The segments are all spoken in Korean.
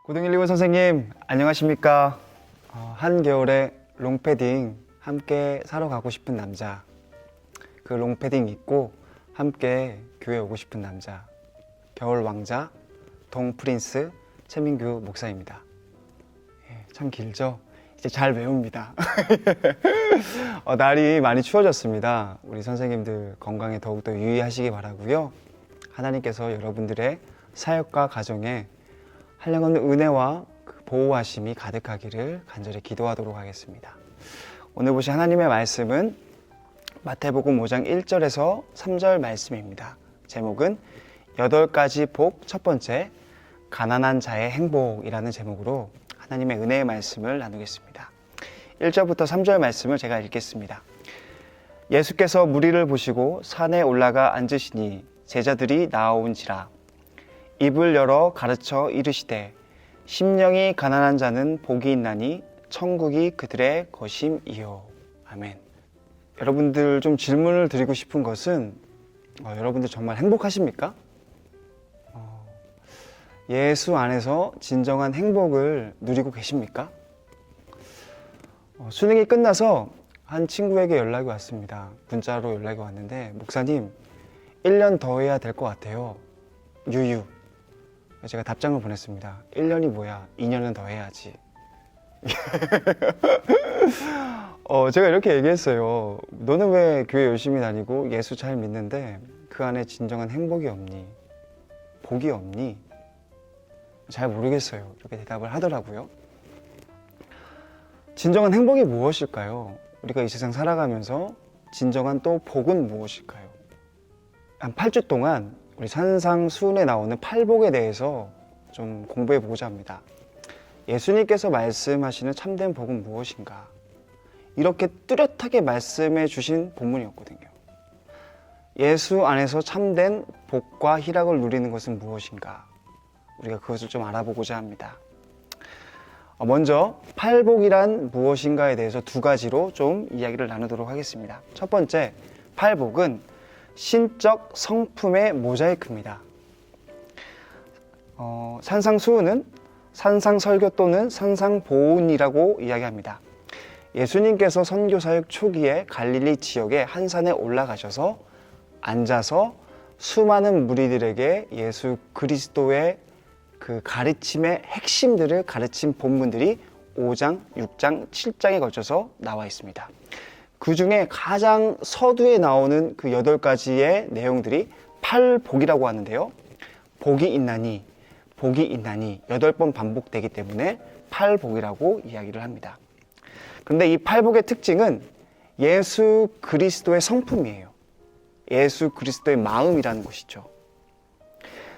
고등 1, 2고 선생님 안녕하십니까? 한겨울에 롱패딩 함께 사러 가고 싶은 남자, 그 롱패딩 입고 함께 교회 오고 싶은 남자, 겨울 왕자 동프린스 최민규 목사입니다. 참 길죠? 이제 잘 외웁니다. 날이 많이 추워졌습니다. 우리 선생님들 건강에 더욱더 유의하시기 바라고요. 하나님께서 여러분들의 사역과 가정에 한량없는 은혜와 보호하심이 가득하기를 간절히 기도하도록 하겠습니다. 오늘 보신 하나님의 말씀은 마태복음 5장 1절에서 3절 말씀입니다. 제목은 8가지 복 첫 번째, 가난한 자의 행복이라는 제목으로 하나님의 은혜의 말씀을 나누겠습니다. 1절부터 3절 말씀을 제가 읽겠습니다. 예수께서 무리를 보시고 산에 올라가 앉으시니 제자들이 나아온지라. 입을 열어 가르쳐 이르시되 심령이 가난한 자는 복이 있나니 천국이 그들의 것임이요. 아멘. 여러분들 좀 질문을 드리고 싶은 것은 여러분들 정말 행복하십니까? 예수 안에서 진정한 행복을 누리고 계십니까? 수능이 끝나서 한 친구에게 연락이 왔습니다. 문자로 연락이 왔는데, 목사님 1년 더 해야 될 것 같아요. 유유. 제가 답장을 보냈습니다. 1년이 뭐야, 2년은 더 해야지. 제가 이렇게 얘기했어요. 너는 왜 교회 열심히 다니고 예수 잘 믿는데 그 안에 진정한 행복이 없니? 복이 없니? 잘 모르겠어요. 이렇게 대답을 하더라고요. 진정한 행복이 무엇일까요? 우리가 이 세상 살아가면서 진정한 또 복은 무엇일까요? 한 8주 동안 우리 산상수훈에 나오는 팔복에 대해서 좀 공부해 보고자 합니다. 예수님께서 말씀하시는 참된 복은 무엇인가? 이렇게 뚜렷하게 말씀해 주신 본문이었거든요. 예수 안에서 참된 복과 희락을 누리는 것은 무엇인가? 우리가 그것을 좀 알아보고자 합니다. 먼저 팔복이란 무엇인가에 대해서 두 가지로 좀 이야기를 나누도록 하겠습니다. 첫 번째, 팔복은 신적 성품의 모자이크입니다. 산상수훈은 산상설교 또는 산상보훈이라고 이야기합니다. 예수님께서 선교사역 초기에 갈릴리 지역의 한 산에 올라가셔서 앉아서 수많은 무리들에게 예수 그리스도의 그 가르침의 핵심들을 가르친 본문들이 5장, 6장, 7장에 걸쳐서 나와 있습니다. 그 중에 가장 서두에 나오는 그 8가지의 내용들이 팔복이라고 하는데요. 복이 있나니, 복이 있나니 8번 반복되기 때문에 팔복이라고 이야기를 합니다. 그런데 이 팔복의 특징은 예수 그리스도의 성품이에요. 예수 그리스도의 마음이라는 것이죠.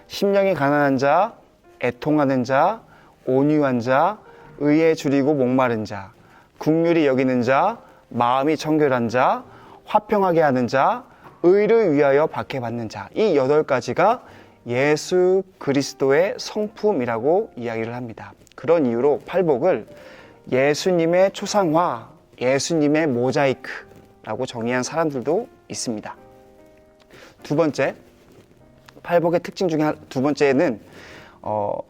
심령이 가난한 자, 애통하는 자, 온유한 자, 의에 줄이고 목마른 자, 긍휼히 여기는 자, 마음이 청결한 자, 화평하게 하는 자, 의를 위하여 박해받는 자, 이 8가지가 예수 그리스도의 성품이라고 이야기를 합니다. 그런 이유로 팔복을 예수님의 초상화, 예수님의 모자이크라고 정의한 사람들도 있습니다. 두 번째, 팔복의 특징 중에 두 번째는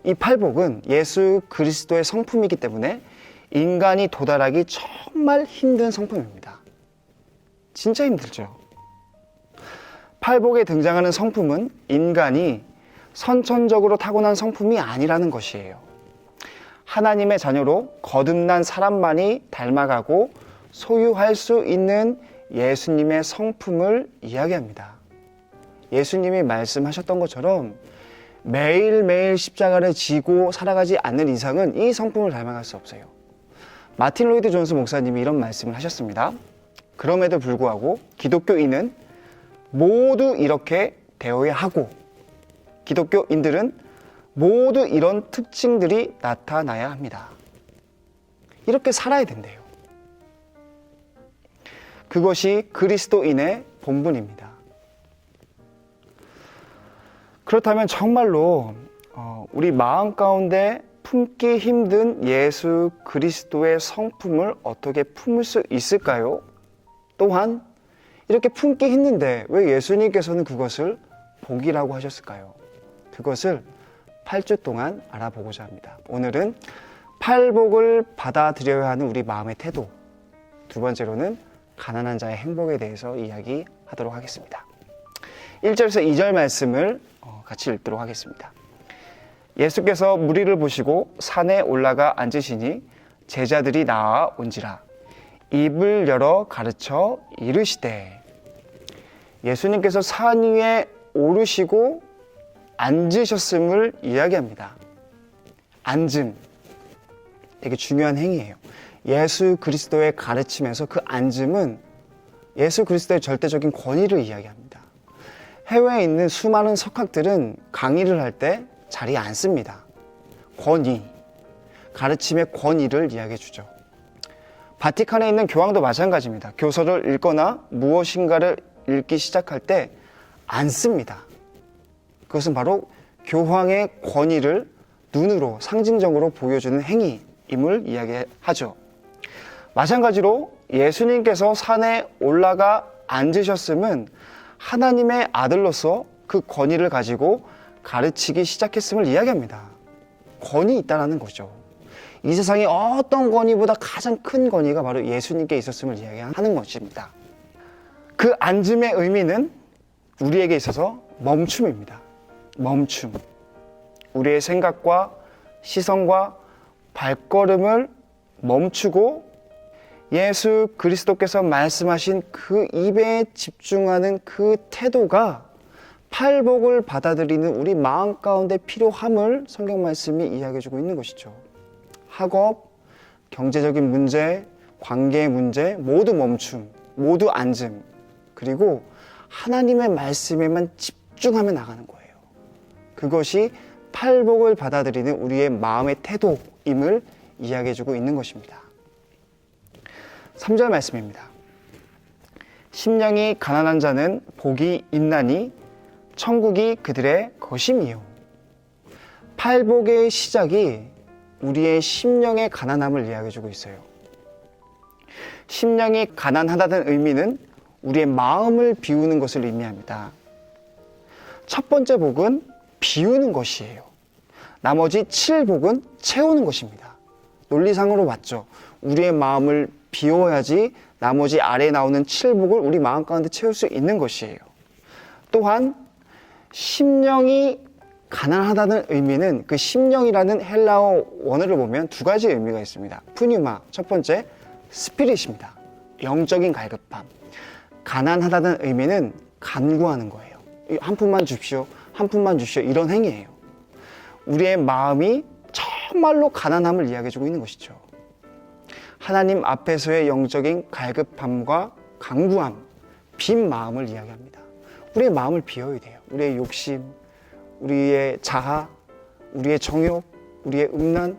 이 팔복은 예수 그리스도의 성품이기 때문에 인간이 도달하기 정말 힘든 성품입니다. 진짜 힘들죠. 팔복에 등장하는 성품은 인간이 선천적으로 타고난 성품이 아니라는 것이에요. 하나님의 자녀로 거듭난 사람만이 닮아가고 소유할 수 있는 예수님의 성품을 이야기합니다. 예수님이 말씀하셨던 것처럼 매일매일 십자가를 지고 살아가지 않는 이상은 이 성품을 닮아갈 수 없어요. 마틴 로이드 존스 목사님이 이런 말씀을 하셨습니다. 그럼에도 불구하고 기독교인은 모두 이렇게 되어야 하고 기독교인들은 모두 이런 특징들이 나타나야 합니다. 이렇게 살아야 된대요. 그것이 그리스도인의 본분입니다. 그렇다면 정말로 우리 마음 가운데 품기 힘든 예수 그리스도의 성품을 어떻게 품을 수 있을까요? 또한 이렇게 품기 힘든데 왜 예수님께서는 그것을 복이라고 하셨을까요? 그것을 8주 동안 알아보고자 합니다. 오늘은 팔복을 받아들여야 하는 우리 마음의 태도, 두 번째로는 가난한 자의 행복에 대해서 이야기하도록 하겠습니다. 1절에서 2절 말씀을 같이 읽도록 하겠습니다. 예수께서 무리를 보시고 산에 올라가 앉으시니 제자들이 나와 온지라 입을 열어 가르쳐 이르시되. 예수님께서 산 위에 오르시고 앉으셨음을 이야기합니다. 앉음, 되게 중요한 행위예요. 예수 그리스도의 가르침에서 그 앉음은 예수 그리스도의 절대적인 권위를 이야기합니다. 해외에 있는 수많은 석학들은 강의를 할 때 자리에 앉습니다. 권위, 가르침의 권위를 이야기해 주죠. 바티칸에 있는 교황도 마찬가지입니다. 교서를 읽거나 무엇인가를 읽기 시작할 때 앉습니다. 그것은 바로 교황의 권위를 눈으로 상징적으로 보여주는 행위임을 이야기하죠. 마찬가지로 예수님께서 산에 올라가 앉으셨음은 하나님의 아들로서 그 권위를 가지고 가르치기 시작했음을 이야기합니다. 권위 있다는 거죠. 이 세상에 어떤 권위보다 가장 큰 권위가 바로 예수님께 있었음을 이야기하는 것입니다. 그 앉음의 의미는 우리에게 있어서 멈춤입니다. 멈춤. 우리의 생각과 시선과 발걸음을 멈추고 예수 그리스도께서 말씀하신 그 입에 집중하는 그 태도가 팔복을 받아들이는 우리 마음 가운데 필요함을 성경 말씀이 이야기해주고 있는 것이죠. 학업, 경제적인 문제, 관계의 문제 모두 멈춤, 모두 앉음, 그리고 하나님의 말씀에만 집중하며 나가는 거예요. 그것이 팔복을 받아들이는 우리의 마음의 태도임을 이야기해주고 있는 것입니다. 3절 말씀입니다. 심령이 가난한 자는 복이 있나니 천국이 그들의 것임이요. 팔복의 시작이 우리의 심령의 가난함을 이야기해주고 있어요. 심령이 가난하다는 의미는 우리의 마음을 비우는 것을 의미합니다. 첫 번째 복은 비우는 것이에요. 나머지 7복은 채우는 것입니다. 논리상으로 맞죠. 우리의 마음을 비워야지 나머지 아래에 나오는 7복을 우리 마음 가운데 채울 수 있는 것이에요. 또한 심령이 가난하다는 의미는 그 심령이라는 헬라어 원어를 보면 두 가지 의미가 있습니다. 푸뉴마, 첫 번째 스피릿입니다. 영적인 갈급함. 가난하다는 의미는 간구하는 거예요. 한 푼만 주십시오, 한 푼만 주십시오, 이런 행위예요. 우리의 마음이 정말로 가난함을 이야기해주고 있는 것이죠. 하나님 앞에서의 영적인 갈급함과 간구함, 빈 마음을 이야기합니다. 우리의 마음을 비워야 돼요. 우리의 욕심, 우리의 자아, 우리의 정욕, 우리의 음란,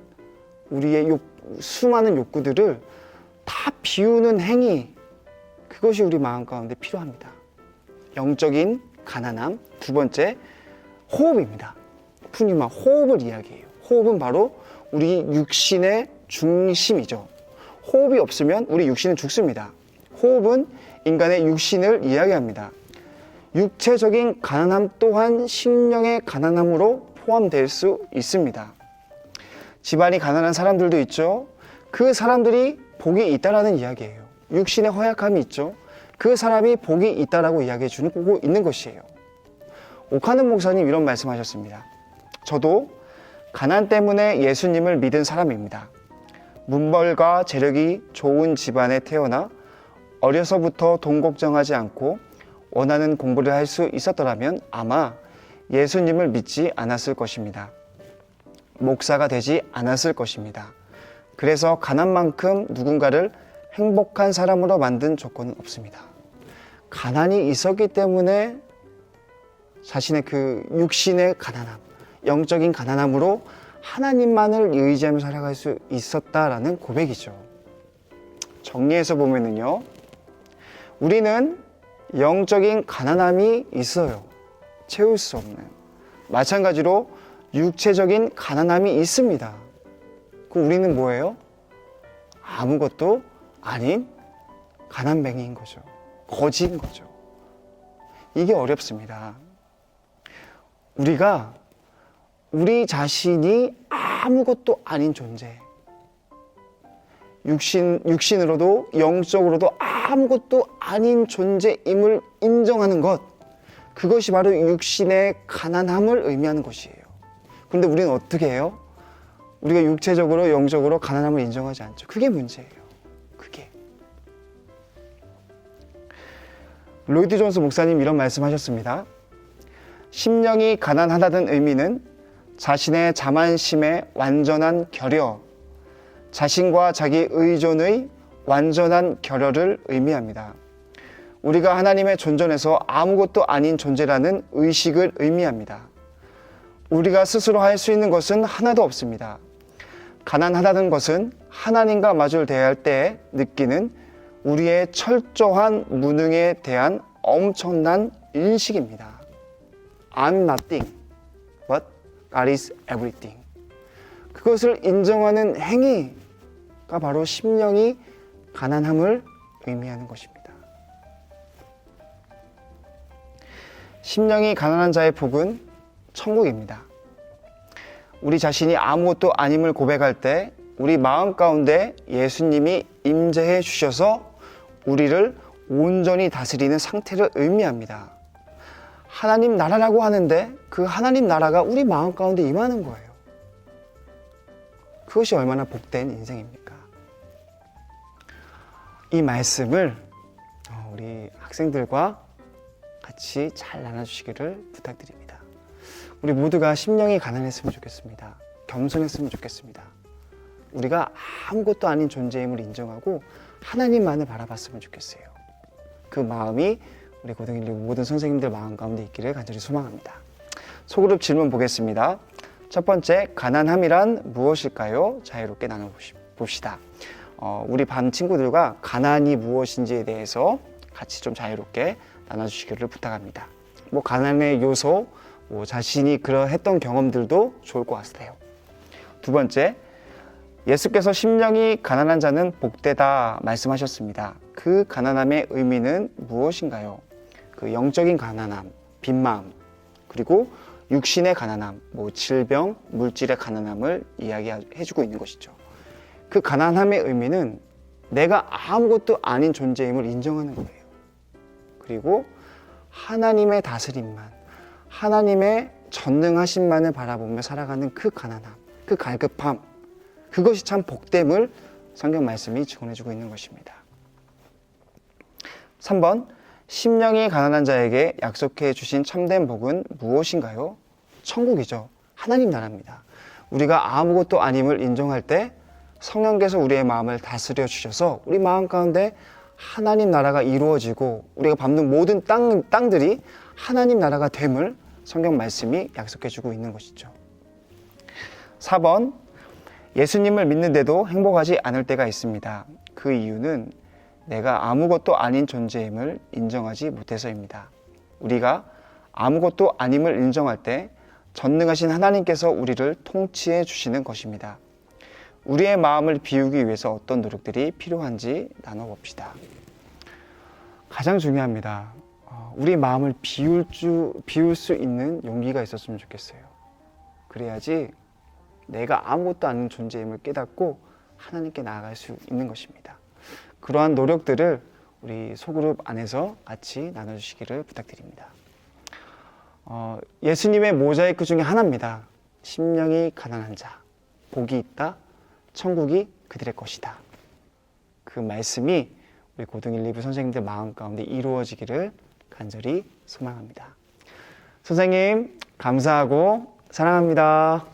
우리의 수많은 욕구들을 다 비우는 행위, 그것이 우리 마음 가운데 필요합니다. 영적인 가난함. 두 번째, 호흡입니다. 푸니마, 호흡을 이야기해요. 호흡은 바로 우리 육신의 중심이죠. 호흡이 없으면 우리 육신은 죽습니다. 호흡은 인간의 육신을 이야기합니다. 육체적인 가난함 또한 심령의 가난함으로 포함될 수 있습니다. 집안이 가난한 사람들도 있죠. 그 사람들이 복이 있다라는 이야기예요. 육신의 허약함이 있죠. 그 사람이 복이 있다라고 이야기해 주고 있는 것이에요. 오카는 목사님 이런 말씀하셨습니다. 저도 가난 때문에 예수님을 믿은 사람입니다. 문벌과 재력이 좋은 집안에 태어나 어려서부터 돈 걱정하지 않고 원하는 공부를 할 수 있었더라면 아마 예수님을 믿지 않았을 것입니다. 목사가 되지 않았을 것입니다. 그래서 가난만큼 누군가를 행복한 사람으로 만든 조건은 없습니다. 가난이 있었기 때문에 자신의 그 육신의 가난함, 영적인 가난함으로 하나님만을 의지하며 살아갈 수 있었다라는 고백이죠. 정리해서 보면은요, 우리는 영적인 가난함이 있어요. 채울 수 없는. 마찬가지로 육체적인 가난함이 있습니다. 그 우리는 뭐예요? 아무것도 아닌 가난뱅이인 거죠. 거지인 거죠. 이게 어렵습니다. 우리가 우리 자신이 아무것도 아닌 존재, 육신으로도 영적으로도 아무것도 아닌 존재임을 인정하는 것, 그것이 바로 육신의 가난함을 의미하는 것이에요. 그런데 우리는 어떻게 해요? 우리가 육체적으로 영적으로 가난함을 인정하지 않죠. 그게 문제예요. 그게. 로이드 존스 목사님 이런 말씀하셨습니다. 심령이 가난하다는 의미는 자신의 자만심의 완전한 결여, 자신과 자기 의존의 완전한 결여를 의미합니다. 우리가 하나님의 존전에서 아무것도 아닌 존재라는 의식을 의미합니다. 우리가 스스로 할 수 있는 것은 하나도 없습니다. 가난하다는 것은 하나님과 마주를 대할 때 느끼는 우리의 철저한 무능에 대한 엄청난 인식입니다. I'm nothing, but God is everything. 그것을 인정하는 행위가 바로 심령이 가난함을 의미하는 것입니다. 심령이 가난한 자의 복은 천국입니다. 우리 자신이 아무것도 아님을 고백할 때 우리 마음 가운데 예수님이 임재해 주셔서 우리를 온전히 다스리는 상태를 의미합니다. 하나님 나라라고 하는데 그 하나님 나라가 우리 마음 가운데 임하는 거예요. 그것이 얼마나 복된 인생입니까? 이 말씀을 우리 학생들과 같이 잘 나눠주시기를 부탁드립니다. 우리 모두가 심령이 가난했으면 좋겠습니다. 겸손했으면 좋겠습니다. 우리가 아무것도 아닌 존재임을 인정하고 하나님만을 바라봤으면 좋겠어요. 그 마음이 우리 고등일부 모든 선생님들 마음 가운데 있기를 간절히 소망합니다. 소그룹 질문 보겠습니다. 첫 번째, 가난함이란 무엇일까요? 자유롭게 나눠봅시다. 우리 반 친구들과 가난이 무엇인지에 대해서 같이 좀 자유롭게 나눠주시기를 부탁합니다. 가난의 요소, 자신이 그러했던 경험들도 좋을 것 같아요. 두 번째, 예수께서 심령이 가난한 자는 복되다 말씀하셨습니다. 그 가난함의 의미는 무엇인가요? 그 영적인 가난함, 빈마음, 그리고 육신의 가난함, 질병, 물질의 가난함을 이야기해주고 있는 것이죠. 그 가난함의 의미는 내가 아무것도 아닌 존재임을 인정하는 거예요. 그리고 하나님의 다스림만, 하나님의 전능하심만을 바라보며 살아가는 그 가난함, 그 갈급함, 그것이 참 복됨을 성경 말씀이 증언해주고 있는 것입니다. 3번, 심령이 가난한 자에게 약속해 주신 참된 복은 무엇인가요? 천국이죠. 하나님 나라입니다. 우리가 아무것도 아님을 인정할 때 성령께서 우리의 마음을 다스려 주셔서 우리 마음 가운데 하나님 나라가 이루어지고 우리가 밟는 모든 땅들이 하나님 나라가 됨을 성경 말씀이 약속해 주고 있는 것이죠. 4번, 예수님을 믿는데도 행복하지 않을 때가 있습니다. 그 이유는 내가 아무것도 아닌 존재임을 인정하지 못해서입니다. 우리가 아무것도 아님을 인정할 때 전능하신 하나님께서 우리를 통치해 주시는 것입니다. 우리의 마음을 비우기 위해서 어떤 노력들이 필요한지 나눠봅시다. 가장 중요합니다. 우리 마음을 비울 수 있는 용기가 있었으면 좋겠어요. 그래야지 내가 아무것도 아닌 존재임을 깨닫고 하나님께 나아갈 수 있는 것입니다. 그러한 노력들을 우리 소그룹 안에서 같이 나눠주시기를 부탁드립니다. 예수님의 모자이크 중에 하나입니다. 심령이 가난한 자, 복이 있다, 천국이 그들의 것이다. 그 말씀이 우리 고등 1, 2부 선생님들 마음 가운데 이루어지기를 간절히 소망합니다. 선생님, 감사하고 사랑합니다.